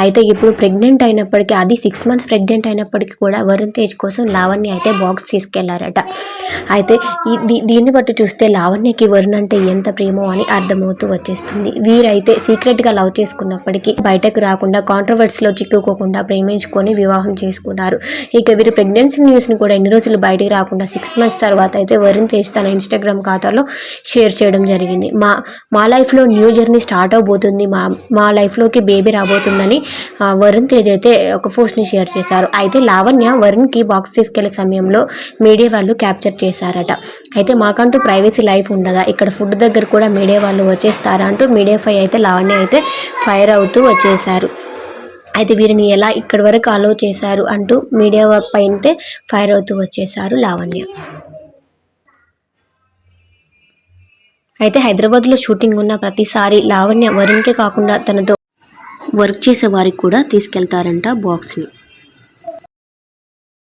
అయితే ఇప్పుడు ప్రెగ్నెంట్ అయినప్పటికీ, అది 6 మంత్స్ ప్రెగ్నెంట్ అయినప్పటికీ కూడా వరుణ్ తేజ్ కోసం లావణ్య అయితే బాక్స్ తీసుకెళ్లారట. అయితే దీన్ని బట్టి చూస్తే లావణ్యకి వరుణ్ అంటే ఎంత ప్రేమో అని అర్థమవుతూ వచ్చేస్తుంది. వీరైతే సీక్రెట్గా లవ్ చేసుకున్నప్పటికీ బయటకు రాకుండా, కాంట్రవర్సీలో చిక్కుకోకుండా ప్రేమించుకొని వివాహం చేసుకున్నారు. ఇక వీరి ప్రెగ్నెన్సీ న్యూస్ని కూడా ఎన్ని రోజులు బయటికి రాకుండా 6 మంత్స్ తర్వాత అయితే వరుణ్ తేజ్ తన ఇన్స్టాగ్రామ్ ఖాతాలో షేర్ చేయడం జరిగింది. మా లైఫ్లో న్యూ జర్నీ స్టార్ట్ అవబోతుంది, మా లైఫ్లోకి బేబీ రాబోతుందని వరుణ్ తేజ్ అయితే ఒక పోస్ట్ని షేర్ చేశారు. అయితే లావణ్య వరుణ్కి బాక్స్ తీసుకెళ్లే సమయంలో మీడియా వాళ్ళు క్యాప్చర్ చేశారట. అయితే మాకంటూ ప్రైవసీ లైఫ్ ఉండదా, ఇక్కడ ఫుడ్ దగ్గర కూడా మీడియా వాళ్ళు వచ్చేస్తారా అంటూ మీడియాపై అయితే లావణ్య అయితే ఫైర్ అవుతూ వచ్చేశారు. అయితే వీరిని ఎలా ఇక్కడి వరకు అలో చేశారు అంటూ మీడియా పైన ఫైర్ అవుతూ వచ్చేశారు లావణ్య. అయితే హైదరాబాద్లో షూటింగ్ ఉన్న ప్రతిసారి లావణ్య వరుణ్కే కాకుండా తనతో వర్క్ చేసే వారికి కూడా తీసుకెళ్తారంట బాక్స్ని.